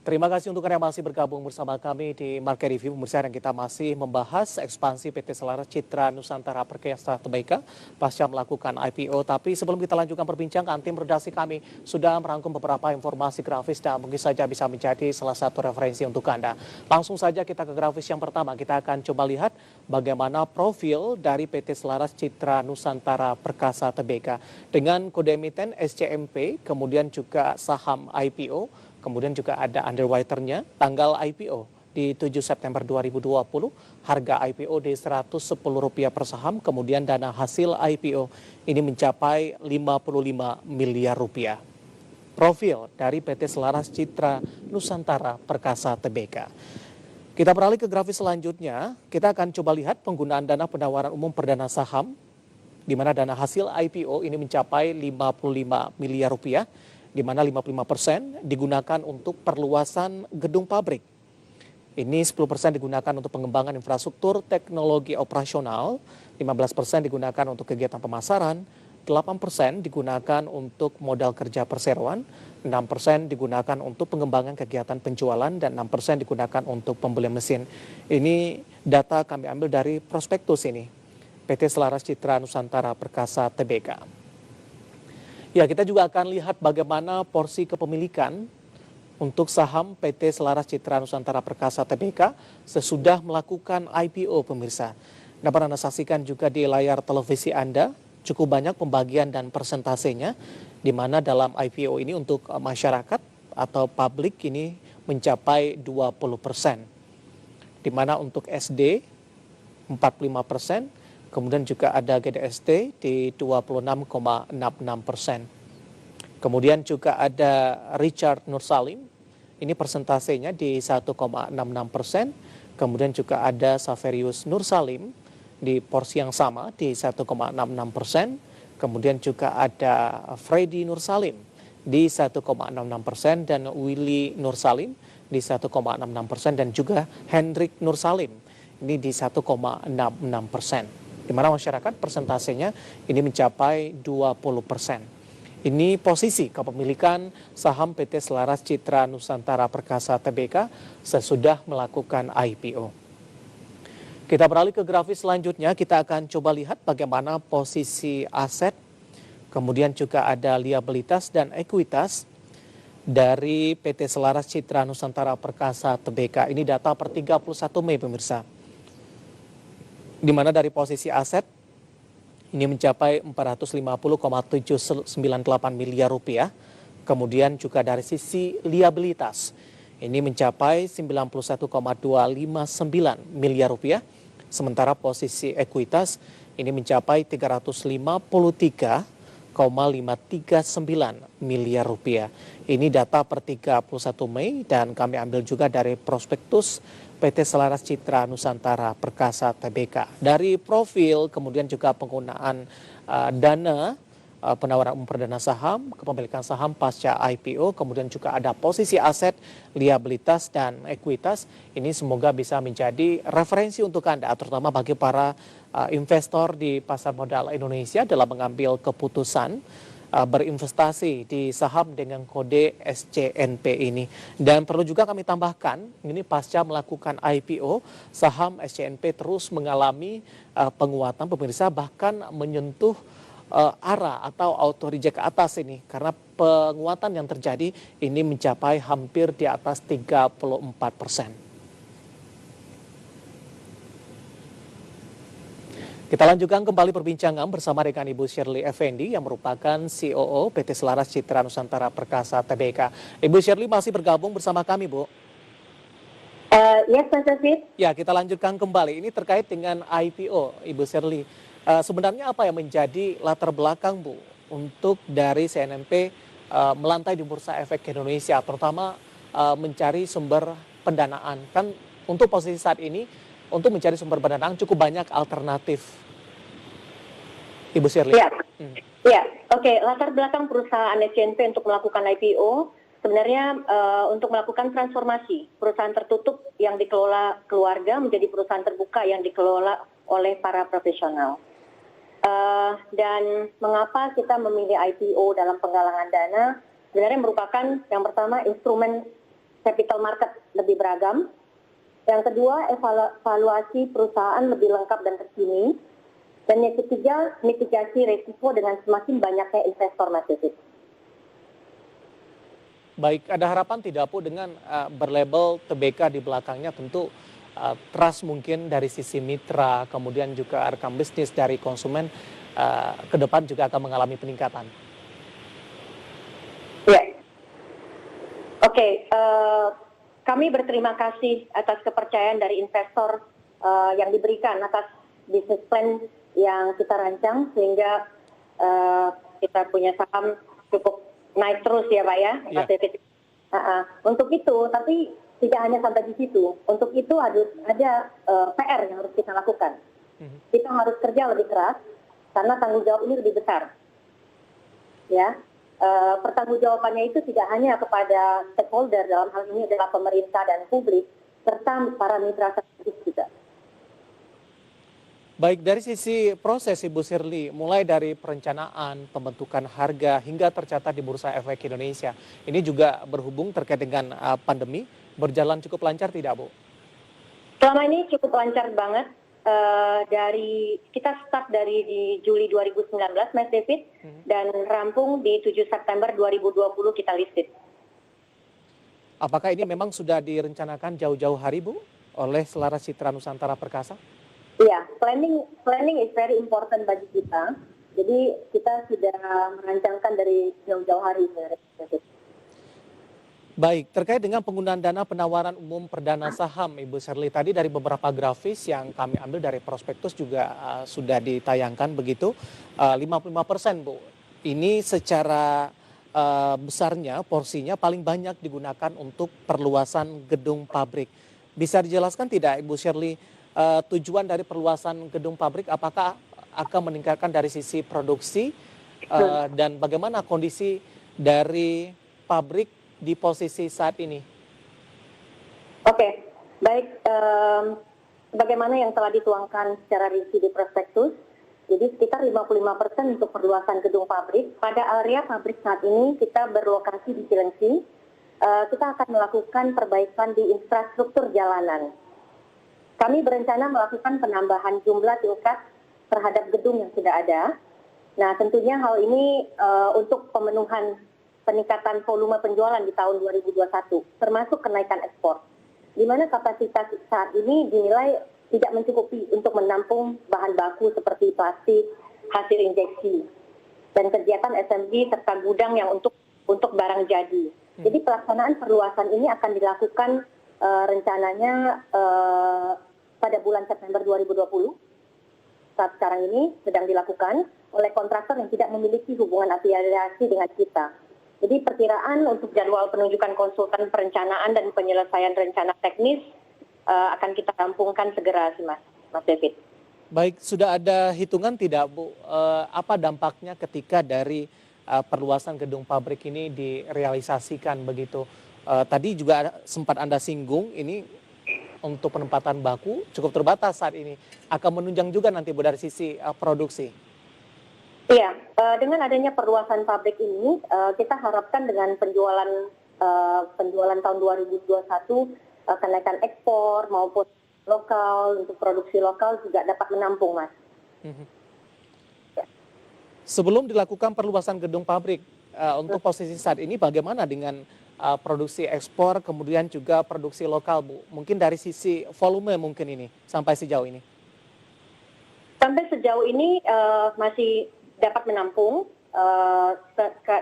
Terima kasih untuk Anda yang masih bergabung bersama kami di Market Review. Pemirsa, dan kita masih membahas ekspansi PT Selaras Citra Nusantara Perkasa Tbk pasca melakukan IPO. Tapi sebelum kita lanjutkan perbincangan, tim redaksi kami sudah merangkum beberapa informasi grafis dan mungkin saja bisa menjadi salah satu referensi untuk Anda. Langsung saja kita ke grafis yang pertama. Kita akan coba lihat bagaimana profil dari PT Selaras Citra Nusantara Perkasa Tbk dengan kode emiten SCMP, kemudian juga saham IPO. Kemudian juga ada underwriter-nya, tanggal IPO di 7 September 2020, harga IPO di Rp110 per saham, kemudian dana hasil IPO ini mencapai Rp55 miliar. Profil dari PT Selaras Citra Nusantara Perkasa Tbk. Kita beralih ke grafis selanjutnya, kita akan coba lihat penggunaan dana penawaran umum perdana saham, di mana dana hasil IPO ini mencapai Rp55 miliar, di mana 55% digunakan untuk perluasan gedung pabrik. Ini 10% digunakan untuk pengembangan infrastruktur teknologi operasional, 15% digunakan untuk kegiatan pemasaran, 8% digunakan untuk modal kerja perseroan, 6% digunakan untuk pengembangan kegiatan penjualan, dan 6% digunakan untuk pembelian mesin. Ini data kami ambil dari prospektus ini, PT Selaras Citra Nusantara Perkasa Tbk. Ya, kita juga akan lihat bagaimana porsi kepemilikan untuk saham PT Selaras Citra Nusantara Perkasa Tbk sesudah melakukan IPO, pemirsa. Dapat Anda saksikan juga di layar televisi Anda, cukup banyak pembagian dan persentasenya, di mana dalam IPO ini untuk masyarakat atau publik ini mencapai 20%. Di mana untuk SD 45%, kemudian juga ada GDST di 26,66%. Kemudian juga ada Richard Nursalim, ini persentasenya di 1,66%. Kemudian juga ada Saverius Nursalim di porsi yang sama di 1,66%. Kemudian juga ada Freddy Nursalim di 1,66% dan Willy Nursalim di 1,66% dan juga Hendrik Nursalim ini di 1,66%. Di mana masyarakat persentasenya ini mencapai 20%. Ini posisi kepemilikan saham PT Selaras Citra Nusantara Perkasa Tbk sesudah melakukan IPO. Kita beralih ke grafis selanjutnya, kita akan coba lihat bagaimana posisi aset, kemudian juga ada liabilitas dan ekuitas dari PT Selaras Citra Nusantara Perkasa Tbk. Ini data per 31 Mei, pemirsa. Di mana dari posisi aset ini mencapai Rp450,798 miliar. Kemudian juga dari sisi liabilitas ini mencapai Rp91,259 miliar. Sementara posisi ekuitas ini mencapai Rp353,539 miliar. Ini data per 31 Mei dan kami ambil juga dari prospektus PT Selaras Citra Nusantara Perkasa Tbk. Dari profil, kemudian juga penggunaan dana penawaran umum perdana saham, kepemilikan saham pasca IPO, kemudian juga ada posisi aset, liabilitas, dan ekuitas. Ini semoga bisa menjadi referensi untuk Anda, terutama bagi para investor di pasar modal Indonesia dalam mengambil keputusan berinvestasi di saham dengan kode SCNP ini. Dan perlu juga kami tambahkan, ini pasca melakukan IPO, saham SCNP terus mengalami penguatan, pemirsa, bahkan menyentuh arah atau auto reject ke atas ini. Karena penguatan yang terjadi ini mencapai hampir di atas 34%. Kita lanjutkan kembali perbincangan bersama dengan Ibu Shirley Effendi yang merupakan COO PT Selaras Citra Nusantara Perkasa Tbk. Ibu Shirley masih bergabung bersama kami, Bu. Yes, Mas David. Ya, kita lanjutkan kembali. Ini terkait dengan IPO, Ibu Shirley. Sebenarnya apa yang menjadi latar belakang, Bu, untuk dari CNNP melantai di Bursa Efek Indonesia, terutama mencari sumber pendanaan? Kan untuk posisi saat ini, untuk mencari sumber pendanaan cukup banyak alternatif, Ibu Shirley. Ya, oke. Latar belakang perusahaan SCNP untuk melakukan IPO sebenarnya untuk melakukan transformasi perusahaan tertutup yang dikelola keluarga menjadi perusahaan terbuka yang dikelola oleh para profesional. Dan mengapa kita memilih IPO dalam penggalangan dana? Sebenarnya merupakan yang pertama instrumen capital market lebih beragam. Yang kedua, evaluasi perusahaan lebih lengkap dan terkini. Dan yang ketiga, mitigasi risiko dengan semakin banyaknya investor, Mas David. Baik, ada harapan tidak Bu dengan berlabel TBK di belakangnya, tentu trust mungkin dari sisi mitra, kemudian juga rekam bisnis dari konsumen ke depan juga akan mengalami peningkatan. Ya, oke. Kami berterima kasih atas kepercayaan dari investor yang diberikan atas bisnis plan yang kita rancang, sehingga kita punya saham cukup naik terus ya Pak ya, Mas David. Untuk itu, tapi tidak hanya sampai di situ. Untuk itu harus ada PR yang harus kita lakukan. Kita harus kerja lebih keras karena tanggung jawab ini lebih besar. Ya, pertanggungjawabannya itu tidak hanya kepada stakeholder, dalam hal ini adalah pemerintah dan publik, serta para mitra strategis juga. Baik, dari sisi proses Ibu Shirley, mulai dari perencanaan, pembentukan harga, hingga tercatat di Bursa Efek Indonesia. Ini juga berhubung terkait dengan pandemi, berjalan cukup lancar tidak Bu? Selama ini cukup lancar banget. Kita start dari di Juli 2019, Mas David, dan rampung di 7 September 2020 kita listed. Apakah ini memang sudah direncanakan jauh-jauh hari Bu, oleh Selaras Citra Nusantara Perkasa? Iya, planning is very important bagi kita. Jadi kita sudah merancangkan dari jauh-jauh hari. Baik, terkait dengan penggunaan dana penawaran umum perdana saham, Ibu Shirley, tadi dari beberapa grafis yang kami ambil dari prospektus juga sudah ditayangkan begitu, 55% Bu. Ini secara besarnya, porsinya paling banyak digunakan untuk perluasan gedung pabrik. Bisa dijelaskan tidak Ibu Shirley, tujuan dari perluasan gedung pabrik apakah akan meningkatkan dari sisi produksi dan bagaimana kondisi dari pabrik di posisi saat ini? Oke, baik. Sebagaimana yang telah dituangkan secara rinci di prospektus, jadi sekitar 55% untuk perluasan gedung pabrik. Pada area pabrik saat ini kita berlokasi di Cilengsi. Kita akan melakukan perbaikan di infrastruktur jalanan. Kami berencana melakukan penambahan jumlah tingkat terhadap gedung yang sudah ada. Nah, tentunya hal ini untuk pemenuhan peningkatan volume penjualan di tahun 2021, termasuk kenaikan ekspor. Di mana kapasitas saat ini dinilai tidak mencukupi untuk menampung bahan baku seperti plastik, hasil injeksi, dan kegiatan SMB serta gudang yang untuk barang jadi. Jadi pelaksanaan perluasan ini akan dilakukan rencananya pada bulan September 2020. Saat sekarang ini sedang dilakukan oleh kontraktor yang tidak memiliki hubungan afiliasi dengan kita. Jadi perkiraan untuk jadwal penunjukan konsultan perencanaan dan penyelesaian rencana teknis akan kita rampungkan segera sih Mas David. Baik, sudah ada hitungan tidak Bu, apa dampaknya ketika dari perluasan gedung pabrik ini direalisasikan begitu? Tadi juga sempat Anda singgung ini untuk penempatan baku cukup terbatas saat ini. Akan menunjang juga nanti Bu dari sisi produksi. Iya, dengan adanya perluasan pabrik ini, kita harapkan dengan penjualan tahun 2021, kenaikan ekspor maupun lokal, untuk produksi lokal juga dapat menampung, Mas. Sebelum dilakukan perluasan gedung pabrik, untuk posisi saat ini bagaimana dengan produksi ekspor, kemudian juga produksi lokal, Bu? Mungkin dari sisi volume mungkin ini, sampai sejauh ini. Sampai sejauh ini masih dapat menampung,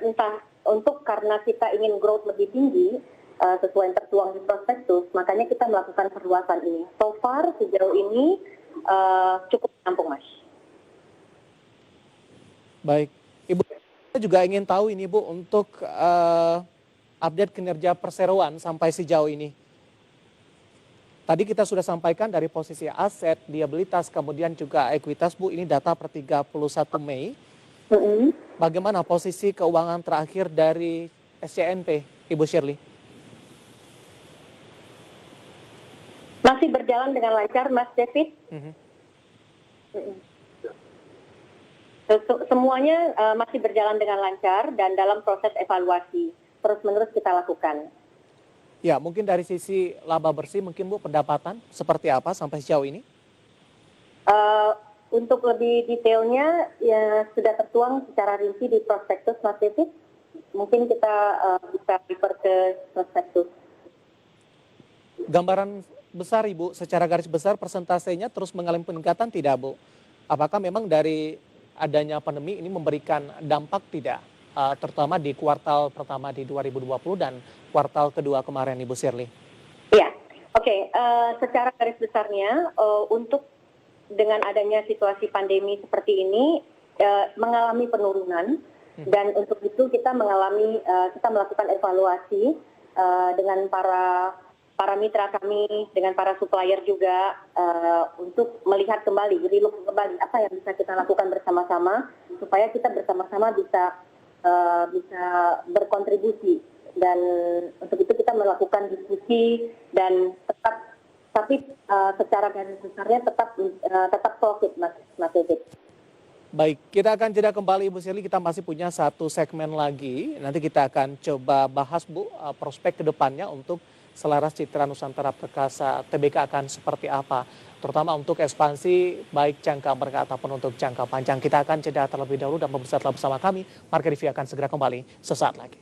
entah untuk karena kita ingin growth lebih tinggi, sesuai yang tertuang di prospektus, makanya kita melakukan perluasan ini. So far sejauh ini cukup menampung, Mas. Baik, Ibu, saya juga ingin tahu ini Bu, untuk update kinerja perseroan sampai sejauh ini. Tadi kita sudah sampaikan dari posisi aset, liabilitas, kemudian juga ekuitas Bu, ini data per 31 Mei. Bagaimana posisi keuangan terakhir dari SCNP, Ibu Shirley? Masih berjalan dengan lancar, Mas David. Semuanya masih berjalan dengan lancar dan dalam proses evaluasi terus-menerus kita lakukan. Ya, mungkin dari sisi laba bersih mungkin Bu pendapatan seperti apa sampai sejauh ini? Eh, untuk lebih detailnya ya sudah tertuang secara rinci di prospektus Mas David. Mungkin kita bisa refer ke prospektus. Gambaran besar Ibu, secara garis besar persentasenya terus mengalami peningkatan tidak Bu? Apakah memang dari adanya pandemi ini memberikan dampak tidak? Terutama di kuartal pertama di 2020 dan kuartal kedua kemarin Ibu Shirley. Ya, oke. Secara garis besarnya untuk dengan adanya situasi pandemi seperti ini mengalami penurunan dan untuk itu kita melakukan evaluasi dengan para mitra kami, dengan para supplier juga untuk melihat kembali, relook kembali apa yang bisa kita lakukan bersama-sama supaya kita bersama-sama bisa berkontribusi, dan untuk itu kita melakukan diskusi dan tapi secara garis besarnya tetap profit Mas David. Baik, kita akan jeda kembali Ibu Shirley, kita masih punya satu segmen lagi. Nanti kita akan coba bahas Bu, prospek ke depannya untuk Selaras Citra Nusantara Perkasa TBK akan seperti apa. Terutama untuk ekspansi baik jangka menengah ataupun untuk jangka panjang. Kita akan jeda terlebih dahulu dan pemirsa tetap bersama kami. Market Review akan segera kembali sesaat lagi.